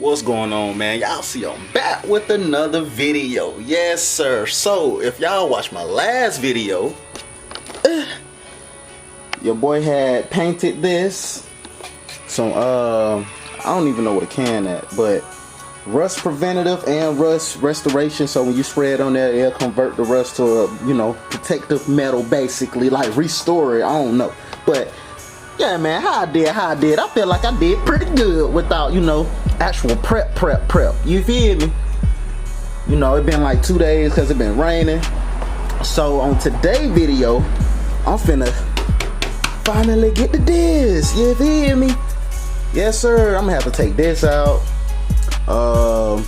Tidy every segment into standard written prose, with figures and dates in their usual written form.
What's going on, man? Y'all see I'm back with another video. Yes sir. So if y'all watched my last video, your boy had painted this some I don't even know what a can at, but rust preventative and rust restoration. So when you spray it on there, it'll convert the rust to a, you know, protective metal, basically, like restore it. I don't know, but yeah, man, how I did, I feel like I did pretty good without, you know, actual prep. You feel me? You know, it been like 2 days because it been raining. So on today's video, I'm finna finally get to this. You feel me? Yes, sir. I'm gonna have to take this out. I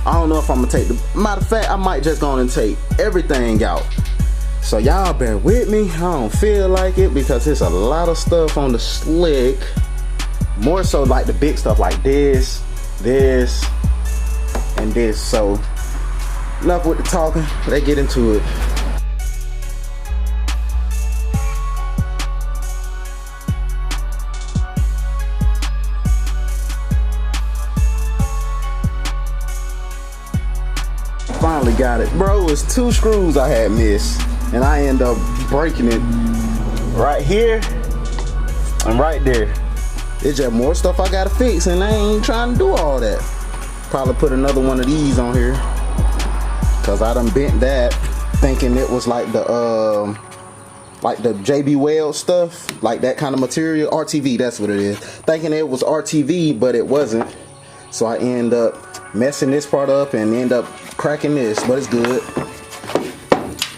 don't know if I'm gonna take the. Matter of fact, I might just go on and take everything out. So y'all bear with me. I don't feel like it because there's a lot of stuff on the slick. More so like the big stuff like this, and this. So enough with the talking. Let's get into it. Finally got it. Bro, it's 2 screws I had missed. And I end up breaking it right here and right there. It's just more stuff I gotta fix, and I ain't trying to do all that. Probably put another one of these on here, cause I done bent that, thinking it was like the JB Weld stuff, like that kind of material. RTV, that's what it is. Thinking it was RTV, but it wasn't. So I end up messing this part up and end up cracking this, but it's good.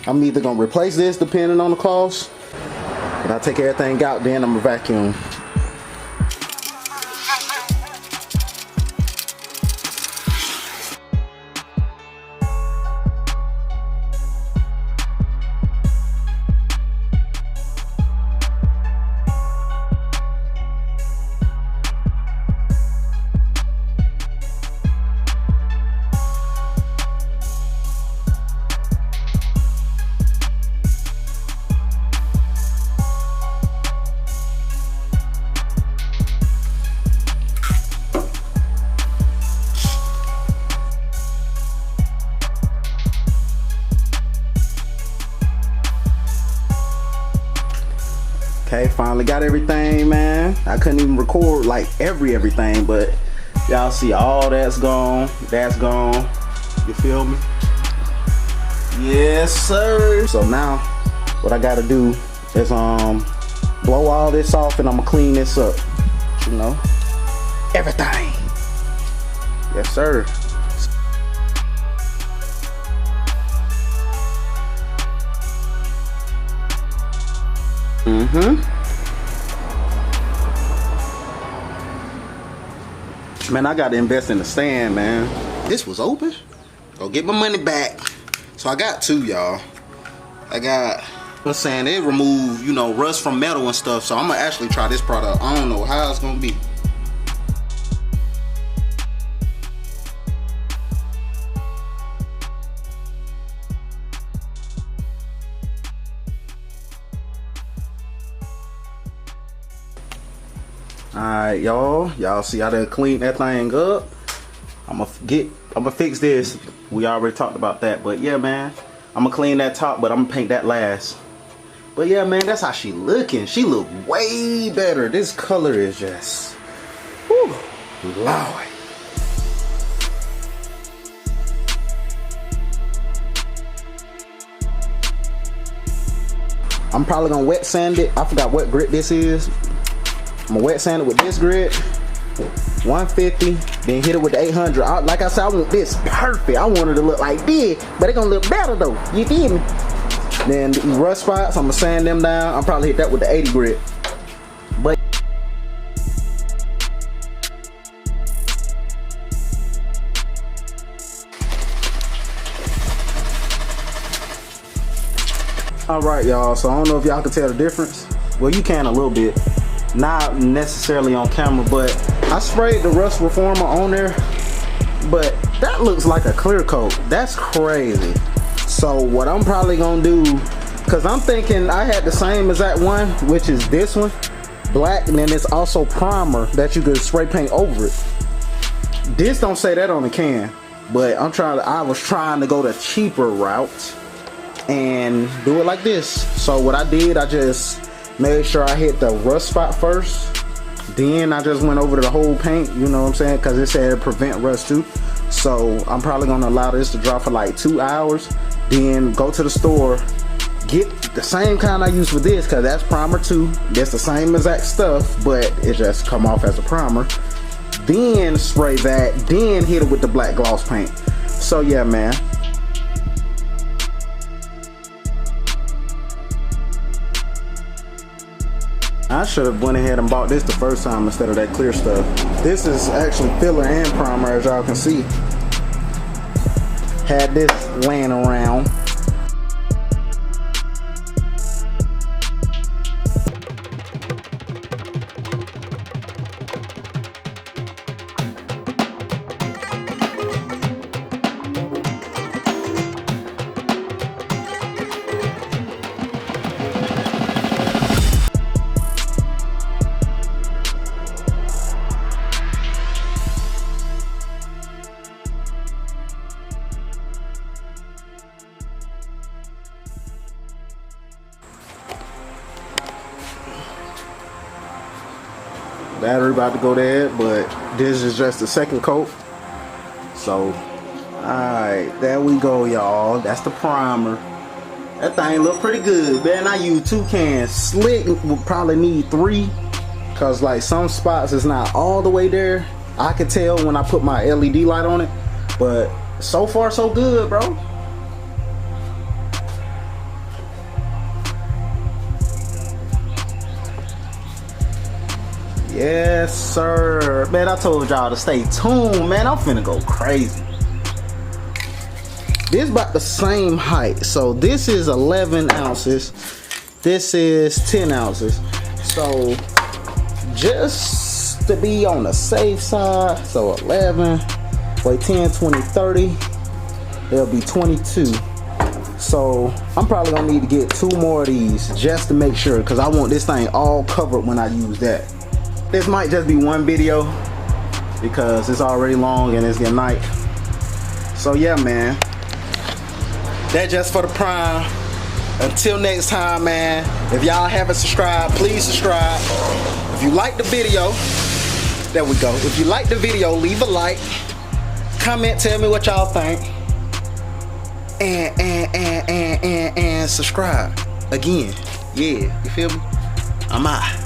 I'm either gonna replace this depending on the cost, and I'll take everything out, then I'm gonna vacuum. Okay, finally got everything, man. I couldn't even record like everything, but y'all see all that's gone. That's gone. You feel me? Yes, sir. So now what I gotta do is blow all this off, and I'm gonna clean this up. You know? Everything. Yes, sir. Man, I gotta invest in the stand, man. This was open. Go get my money back. So I got 2, y'all. I got, I'm saying, they remove, you know, rust from metal and stuff. So I'm gonna actually try this product. I don't know how it's gonna be. Alright, y'all see I done cleaned that thing up. I'm gonna fix this. We already talked about that, but yeah, man, I'm gonna clean that top, but I'm gonna paint that last. But yeah, man, that's how she looking. She look way better. This color is just, whew, Lord. I'm probably gonna wet sand it. I forgot what grit this is. I'm gonna wet sand it with this grit, 150, then hit it with the 800. Like I said, I want this perfect. I want it to look like this, but it's gonna look better though. You feel me? Then the rust spots, I'm gonna sand them down. I'll probably hit that with the 80 grit. But all right, y'all. So I don't know if y'all can tell the difference. Well, you can a little bit. Not necessarily on camera, but I sprayed the rust reformer on there, but that looks like a clear coat. That's crazy. So what I'm probably gonna do, because I'm thinking I had the same exact one, which is this one, black, and then it's also primer that you could spray paint over it. this don't say that on the can, but I was trying to go the cheaper route and do it like this. So what I did, I just made sure I hit the rust spot first, then I just went over to the whole paint, you know what I'm saying, because it said prevent rust too. So I'm probably gonna allow this to dry for like 2 hours, then go to the store, get the same kind I use for this, because that's primer too. That's the same exact stuff, but it just come off as a primer. Then spray that, then hit it with the black gloss paint. So yeah, man. I should have went ahead and bought this the first time instead of that clear stuff. This is actually filler and primer, as y'all can see. Had this laying around. Battery about to go there, but this is just the second coat. So, alright, there we go, y'all. That's the primer. That thing look pretty good, man. I use 2 cans. Slick will probably need 3, cause like some spots is not all the way there. I can tell when I put my LED light on it, but so far so good, bro. Yes, sir. Man, I told y'all to stay tuned, man. I'm finna go crazy. This about the same height. So this is 11 ounces. This is 10 ounces. So just to be on the safe side, so 11, wait, 10, 20, 30, there'll be 22. So I'm probably gonna need to get 2 more of these just to make sure, because I want this thing all covered when I use that. This might just be one video because it's already long and it's getting night. So yeah, man, that's just for the prime. Until next time, man, if y'all haven't subscribed, please subscribe. If you like the video, there we go. If you like the video, leave a like, comment, tell me what y'all think, and subscribe again. Yeah, you feel me? I'm out.